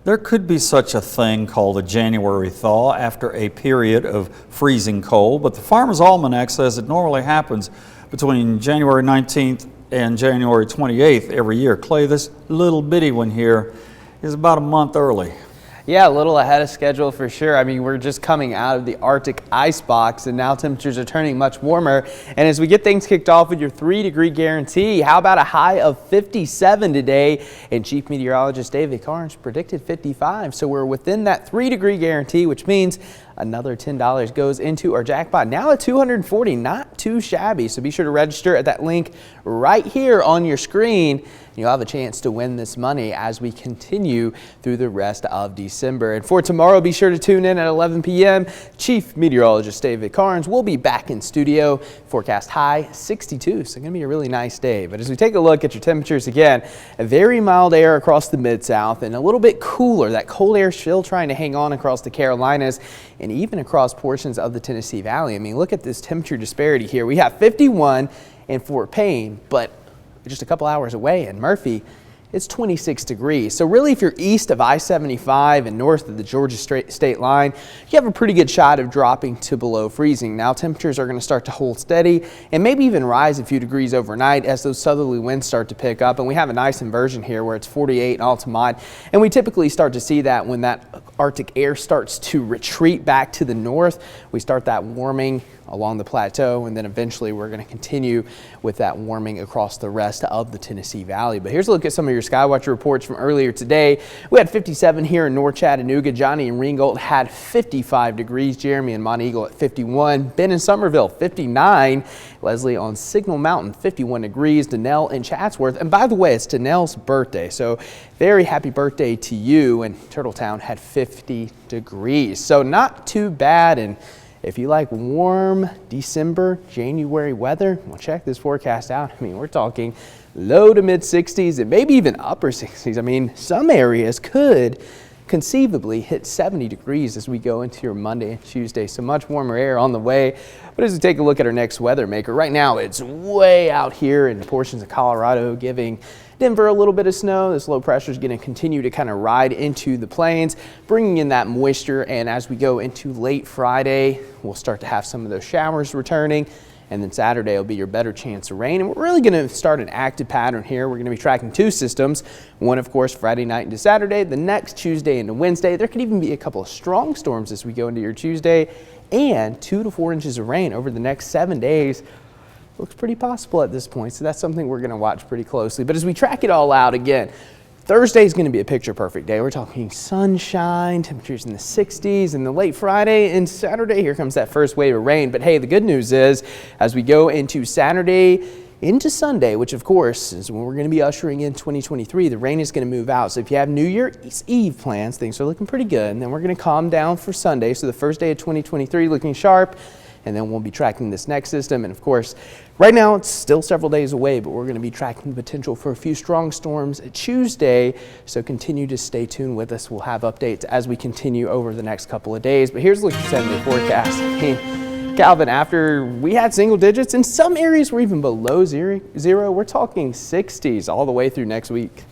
There could be such a thing called a January thaw after a period of freezing cold, but the Farmer's Almanac says it normally happens between January 19th and January 28th every year. Clay, this little bitty one here is about a month early. Yeah, a little ahead of schedule for sure. I mean, we're just coming out of the Arctic ice box and now temperatures are turning much warmer. And as we get things kicked off with your 3-degree guarantee, how about a high of 57 today? And Chief Meteorologist David Carnes predicted 55. So we're within that 3-degree guarantee, which means another $10 goes into our jackpot. Now at 240, not too shabby. So be sure to register at that link right here on your screen. You'll have a chance to win this money as we continue through the rest of December. And for tomorrow, be sure to tune in at 11 p.m. Chief Meteorologist David Carnes will be back in studio. Forecast high 62, so going to be a really nice day. But as we take a look at your temperatures again, a very mild air across the Mid-South and a little bit cooler. That cold air still trying to hang on across the Carolinas and even across portions of the Tennessee Valley. I mean, look at this temperature disparity here. We have 51 in Fort Payne, but just a couple hours away in Murphy, it's 26 degrees. So really, if you're east of I-75 and north of the Georgia state line, you have a pretty good shot of dropping to below freezing. Now temperatures are going to start to hold steady and maybe even rise a few degrees overnight as those southerly winds start to pick up. And we have a nice inversion here where it's 48 in Altamont. And we typically start to see that when that Arctic air starts to retreat back to the north. We start that warming along the plateau, and then eventually we're going to continue with that warming across the rest of the Tennessee Valley. But here's a look at some of your Skywatcher reports from earlier today. We had 57 here in North Chattanooga. Johnny and Ringgold had 55 degrees. Jeremy and Mont Eagle at 51. Ben and Somerville 59. Leslie on Signal Mountain 51 degrees. Donnell and Chatsworth. And by the way, it's Donnell's birthday, so very happy birthday to you. And Turtletown had 50 degrees, so not too bad. And if you like warm December, January weather, well, check this forecast out. I mean, we're talking low to mid 60s and maybe even upper 60s. I mean, some areas could conceivably hit 70 degrees as we go into your Monday and Tuesday. So much warmer air on the way. But as we take a look at our next weather maker, right now it's way out here in portions of Colorado, giving Denver a little bit of snow. This low pressure is going to continue to kind of ride into the plains, bringing in that moisture. And as we go into late Friday, we'll start to have some of those showers returning. And then Saturday will be your better chance of rain. And we're really going to start an active pattern here. We're going to be tracking two systems. One, of course, Friday night into Saturday. The next Tuesday into Wednesday. There could even be a couple of strong storms as we go into your Tuesday. And 2 to 4 inches of rain over the next 7 days. Looks pretty possible at this point, so that's something we're going to watch pretty closely. But as we track it all out again, Thursday is going to be a picture perfect day. We're talking sunshine, temperatures in the 60s, and the late Friday and Saturday, here comes that first wave of rain. But hey, the good news is as we go into Saturday into Sunday, which of course is when we're going to be ushering in 2023, the rain is going to move out. So if you have New Year's Eve plans, things are looking pretty good. And then we're going to calm down for Sunday. So the first day of 2023 looking sharp. And then we'll be tracking this next system. And of course, right now it's still several days away, but we're going to be tracking the potential for a few strong storms Tuesday. So continue to stay tuned with us. We'll have updates as we continue over the next couple of days. But here's a look at the 7-day forecast. I mean, Calvin, after we had single digits, in some areas we're even below zero. We're talking 60s all the way through next week.